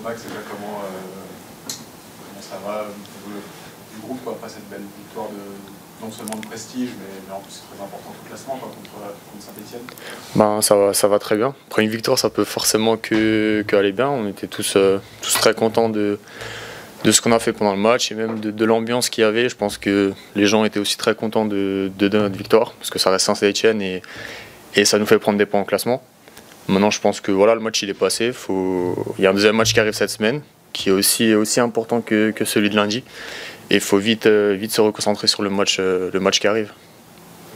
Max, déjà comment ça va au niveau du groupe quoi, après cette belle victoire non seulement de prestige, mais en plus c'est très important au classement quoi, contre Saint-Etienne? Ben, ça va très bien. Après une victoire, ça peut forcément que aller bien. On était tous très contents de ce qu'on a fait pendant le match et même de l'ambiance qu'il y avait. Je pense que les gens étaient aussi très contents de notre victoire parce que ça reste Saint-Etienne et ça nous fait prendre des points au classement. Maintenant, je pense que voilà, le match il est passé. Il y a un deuxième match qui arrive cette semaine qui est aussi important que celui de lundi. Et il faut vite se reconcentrer sur le match qui arrive.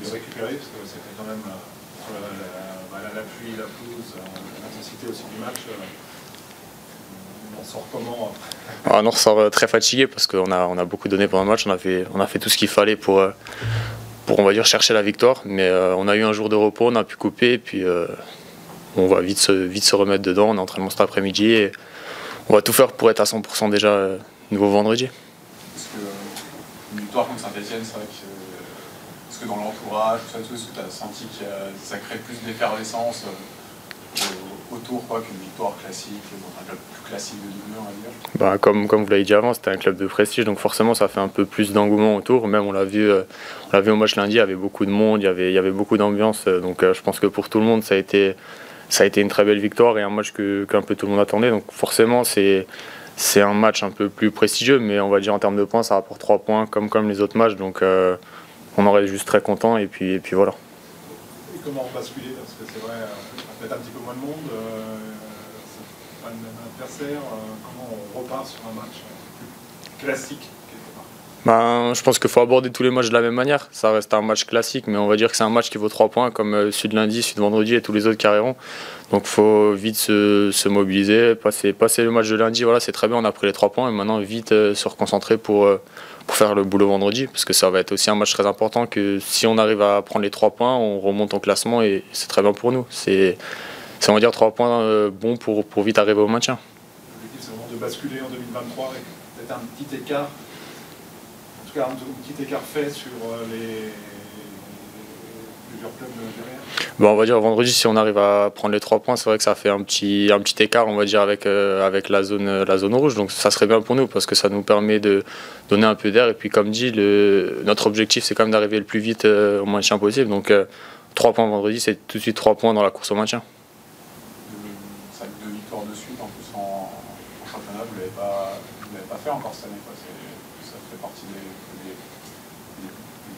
Vous récupérez parce que c'était quand même la pluie, la pelouse, l'intensité aussi du match. On sort comment? On en ressort très fatigué parce qu'on a beaucoup donné pendant le match. On a fait tout ce qu'il fallait pour on va dire chercher la victoire. Mais on a eu un jour de repos, on a pu couper et puis on va vite se remettre dedans. On est en entraînement cet après-midi et on va tout faire pour être à 100% déjà nouveau vendredi. Parce que une victoire contre Saint-Etienne, c'est vrai que est-ce que dans l'entourage, tout est-ce que tu as senti que ça crée plus d'effervescence autour qu'une victoire classique, dans un club plus classique de Ligue 1, on va dire? Bah, comme vous l'avez dit avant, c'était un club de prestige, donc forcément ça fait un peu plus d'engouement autour. Même on l'a vu au match lundi, il y avait beaucoup de monde, il y avait beaucoup d'ambiance. Donc je pense que pour tout le monde, ça a été une très belle victoire et un match qu'un peu tout le monde attendait. Donc forcément c'est un match un peu plus prestigieux, mais on va dire en termes de points, ça rapporte 3 points comme les autres matchs. Donc on en reste juste très content et puis voilà. Et comment basculer? Parce que c'est vrai, peut-être un petit peu moins de monde, c'est pas le même adversaire. Comment on repart sur un match plus classique quelque part? Ben, je pense qu'il faut aborder tous les matchs de la même manière. Ça reste un match classique, mais on va dire que c'est un match qui vaut 3 points, comme celui de lundi, celui de vendredi et tous les autres qui arriveront. Donc il faut vite se mobiliser, passer le match de lundi, voilà, c'est très bien, on a pris les 3 points, et maintenant vite se reconcentrer pour faire le boulot vendredi, parce que ça va être aussi un match très important, que si on arrive à prendre les 3 points, on remonte au classement et c'est très bien pour nous. C'est on va dire 3 points bons pour vite arriver au maintien. L'objectif c'est vraiment de basculer en 2023 avec peut-être un petit écart. En tout cas, un petit écart fait sur plusieurs clubs derrière. Bon, on va dire vendredi, si on arrive à prendre les 3 points, c'est vrai que ça fait un petit écart, on va dire, avec la zone rouge. Donc ça serait bien pour nous parce que ça nous permet de donner un peu d'air. Et puis comme dit, notre objectif c'est quand même d'arriver le plus vite au maintien possible. Donc 3 points vendredi, c'est tout de suite 3 points dans la course au maintien. Ça fait 2 victoires de suite, en plus en championnat, vous ne l'avez pas fait encore cette année. Ça fait partie des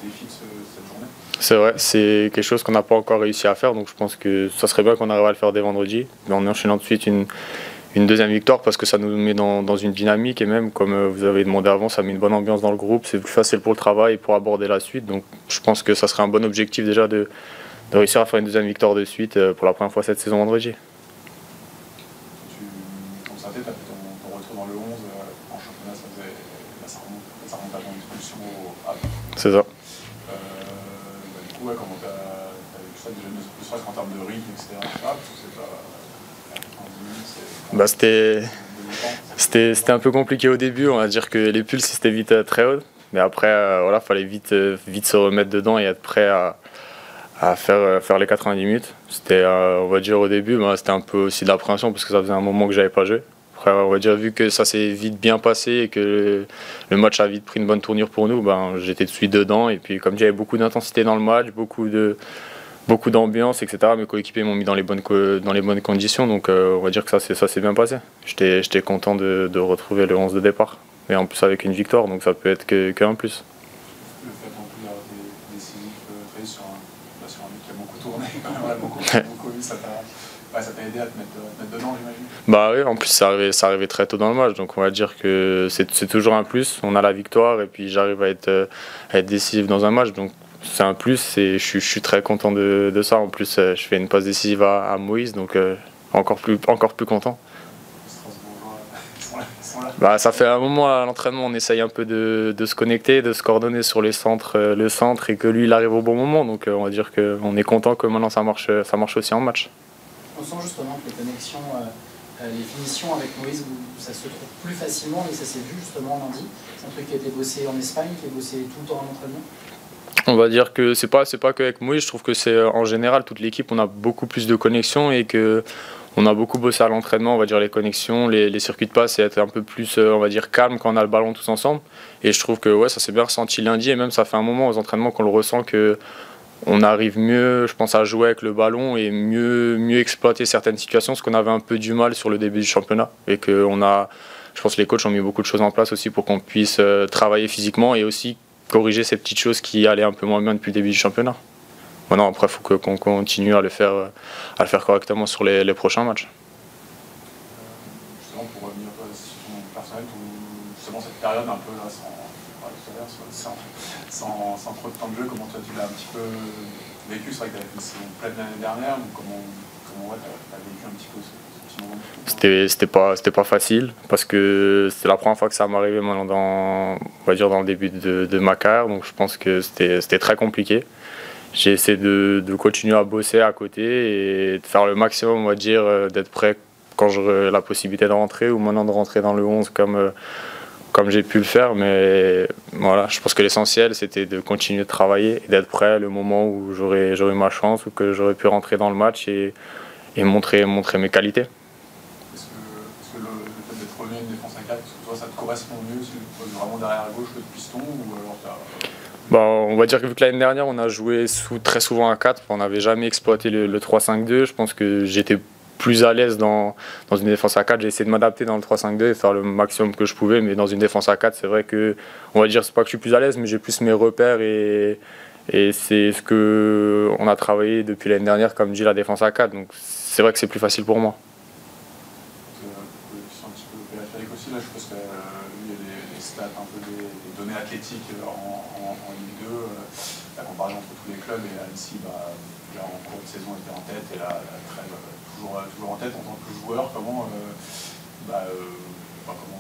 défis de cette journée. C'est vrai, c'est quelque chose qu'on n'a pas encore réussi à faire, donc je pense que ça serait bien qu'on arrive à le faire dès vendredi, mais en enchaînant de suite une deuxième victoire parce que ça nous met dans une dynamique et même, comme vous avez demandé avant, ça met une bonne ambiance dans le groupe, c'est plus facile pour le travail et pour aborder la suite, donc je pense que ça serait un bon objectif déjà de réussir à faire une deuxième victoire de suite pour la première fois cette saison vendredi. Comme ça, tu as fait ton retour dans le 11 en championnat, ça remonte à ton expulsion C'est ça. Du coup, comment tu as vécu ça déjà, ne serait-ce qu'en termes de rythme, etc. Parce que c'est pas... C'était un peu compliqué au début, on va dire que les pulses c'était vite très haut, mais après voilà, fallait vite se remettre dedans et être prêt à faire les 90 minutes. C'était, on va dire au début, c'était un peu aussi de l'appréhension parce que ça faisait un moment que j'avais pas joué. Après, on va dire, vu que ça s'est vite bien passé et que le match a vite pris une bonne tournure pour nous, j'étais de suite dedans. Et puis comme il y avait beaucoup d'intensité dans le match, beaucoup d'ambiance, etc. Mes coéquipiers m'ont mis dans les bonnes conditions, donc on va dire que ça s'est bien passé. J'étais content de retrouver le 11 de départ. Et en plus avec une victoire, donc ça peut être qu'un plus. Le fait en plus d'avoir été décisif sur un but qui a beaucoup tourné, quand même, beaucoup eu, ça t'a aidé à te mettre dedans, j'imagine. Bah oui, en plus ça arrivait très tôt dans le match, donc on va dire que c'est toujours un plus. On a la victoire et puis j'arrive à être décisif dans un match, donc c'est un plus et je suis très content de ça. En plus, je fais une passe décisive à Moïse, donc encore plus content. Bah, ça fait un moment à l'entraînement, on essaye un peu de se connecter, de se coordonner sur le centre et que lui il arrive au bon moment, donc on va dire qu'on est content que maintenant ça marche aussi en match. On sent justement que les connexions, les finitions avec Moïse, ça se trouve plus facilement et ça s'est vu justement lundi. C'est un truc qui a été bossé en Espagne, qui est bossé tout le temps en entraînement. On va dire que c'est pas qu'avec Moïse, je trouve que c'est en général toute l'équipe, on a beaucoup plus de connexions et que On a beaucoup bossé à l'entraînement, on va dire les connexions, les circuits de passe et être un peu plus, on va dire, calme quand on a le ballon tous ensemble. Et je trouve que ouais, ça s'est bien ressenti lundi et même ça fait un moment aux entraînements qu'on le ressent que on arrive mieux, je pense, à jouer avec le ballon et mieux exploiter certaines situations, parce qu'on avait un peu du mal sur le début du championnat et que je pense que les coachs ont mis beaucoup de choses en place aussi pour qu'on puisse travailler physiquement et aussi corriger ces petites choses qui allaient un peu moins bien depuis le début du championnat. Maintenant, après, il faut qu'on continue à le faire correctement sur les prochains matchs. Justement, pour revenir sur ton personnel, justement cette période un peu là, sans trop de temps de jeu, comment toi tu l'as un petit peu vécu? C'est vrai que tu avais fait une saison pleine l'année dernière, donc comment ouais, tu as vécu un petit peu ce petit moment? C'était pas facile parce que c'était la première fois que ça m'arrivait maintenant on va dire dans le début de ma carrière, donc je pense que c'était très compliqué. J'ai essayé de continuer à bosser à côté et de faire le maximum, on va dire, d'être prêt quand j'aurai la possibilité de rentrer ou maintenant de rentrer dans le 11 comme j'ai pu le faire. Mais voilà, je pense que l'essentiel c'était de continuer de travailler et d'être prêt le moment où j'aurai ma chance ou que j'aurais pu rentrer dans le match et montrer mes qualités. Est-ce que le fait d'être revenu à une défense à 4, est-ce que toi ça te correspond mieux si tu poses vraiment derrière à gauche que de piston ou alors on va dire que vu que l'année dernière on a joué très souvent à 4, on n'avait jamais exploité le 3-5-2, je pense que j'étais plus à l'aise dans une défense à 4. J'ai essayé de m'adapter dans le 3-5-2 et faire le maximum que je pouvais, mais dans une défense à 4, c'est vrai que, on va dire, c'est pas que je suis plus à l'aise, mais j'ai plus mes repères et c'est ce qu'on a travaillé depuis l'année dernière, comme dit la défense à 4, donc c'est vrai que c'est plus facile pour moi. C'est un petit peu périphérique aussi, là, je pense qu'il y a des stats, un peu des données athlétiques en Ligue 2, la comparaison entre tous les clubs et Annecy, là, en cours de saison était en tête et la trêve toujours en tête en tant que joueur. Comment on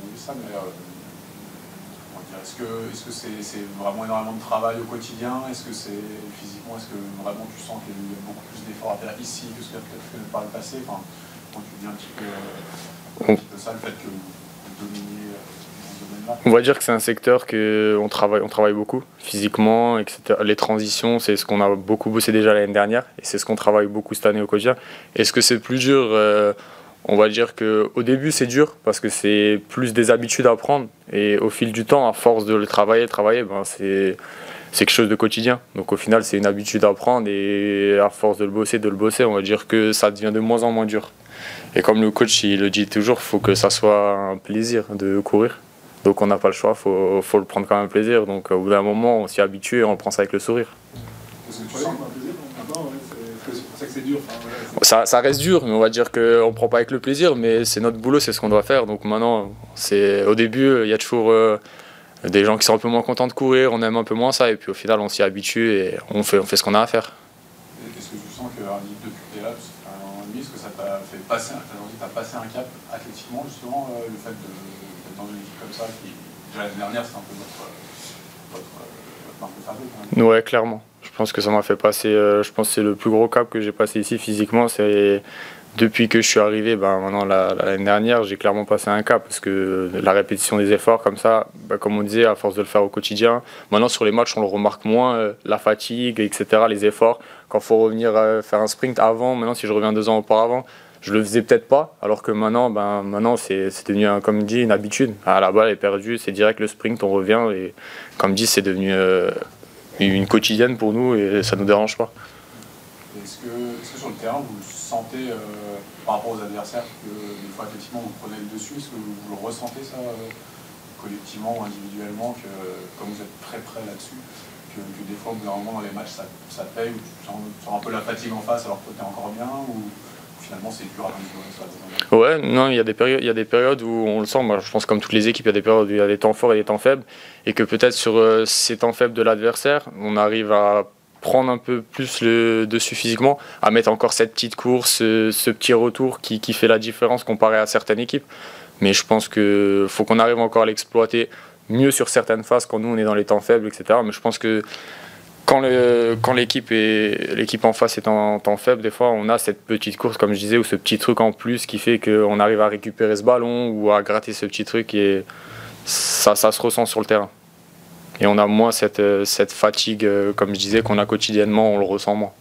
dit ça, mais est-ce que c'est vraiment énormément de travail au quotidien? Est-ce que c'est physiquement, est-ce que vraiment tu sens qu'il y a beaucoup plus d'efforts à faire ici que ce qu'il y a peut-être fait par le passé? Enfin, quand tu dis un petit peu ça, le fait que vous dominiez dans ce domaine-là. On va dire que c'est un secteur qu'on travaille beaucoup, physiquement, etc. Les transitions, c'est ce qu'on a beaucoup bossé déjà l'année dernière et c'est ce qu'on travaille beaucoup cette année au quotidien. Est-ce que c'est plus dur? On va dire qu'au début c'est dur parce que c'est plus des habitudes à prendre et au fil du temps, à force de le travailler, c'est quelque chose de quotidien. Donc au final c'est une habitude à prendre et à force de le bosser, on va dire que ça devient de moins en moins dur. Et comme le coach il le dit toujours, il faut que ça soit un plaisir de courir. Donc on n'a pas le choix, faut le prendre comme un plaisir. Donc au bout d'un moment on s'y habitue et on prend ça avec le sourire. Est-ce que tu sens un plaisir? C'est pour ça que c'est dur. Ça reste dur, mais on va dire qu'on ne prend pas avec le plaisir, mais c'est notre boulot, c'est ce qu'on doit faire. Donc maintenant, au début, il y a toujours des gens qui sont un peu moins contents de courir, on aime un peu moins ça, et puis au final, on s'y habitue et on fait ce qu'on a à faire. Est-ce que tu sens que depuis que tu es là, est-ce que ça t'a fait passer, un cap athlétiquement, justement, le fait d'être dans une équipe comme ça, qui, déjà l'année dernière, c'était un peu votre marque de fabrique? Ouais, clairement. Je pense que ça m'a fait passer, je pense que c'est le plus gros cap que j'ai passé ici physiquement, c'est depuis que je suis arrivé, maintenant l'année dernière, j'ai clairement passé un cap parce que la répétition des efforts comme ça, comme on disait, à force de le faire au quotidien, maintenant sur les matchs on le remarque moins, la fatigue, etc., les efforts, quand il faut revenir faire un sprint avant, maintenant si je reviens 2 ans auparavant, je le faisais peut-être pas, alors que maintenant c'est devenu, comme dit, une habitude. Ah, la balle est perdue, c'est direct le sprint, on revient et comme dit, c'est devenu une quotidienne pour nous et ça ne nous dérange pas. Est-ce que sur le terrain vous sentez par rapport aux adversaires que des fois effectivement vous prenez le dessus? Est-ce que vous le ressentez ça collectivement ou individuellement, que comme vous êtes très près là-dessus, que des fois au bout d'un moment dans les matchs ça paye, ou tu sens un peu la fatigue en face alors que toi t'es encore bien, ou finalement c'est dur à vivre ça? Ouais, non, il y a des périodes où on le sent. Moi, je pense comme toutes les équipes, il y a des périodes où il y a des temps forts et des temps faibles, et que peut-être sur ces temps faibles de l'adversaire, on arrive à prendre un peu plus le dessus physiquement, à mettre encore cette petite course, ce petit retour qui fait la différence comparé à certaines équipes. Mais je pense qu'il faut qu'on arrive encore à l'exploiter mieux sur certaines phases quand nous on est dans les temps faibles, etc. Mais je pense que quand l'équipe en face est en temps faible, des fois on a cette petite course, comme je disais, ou ce petit truc en plus qui fait qu'on arrive à récupérer ce ballon ou à gratter ce petit truc, et ça se ressent sur le terrain. Et on a moins cette fatigue, comme je disais, qu'on a quotidiennement, on le ressent moins.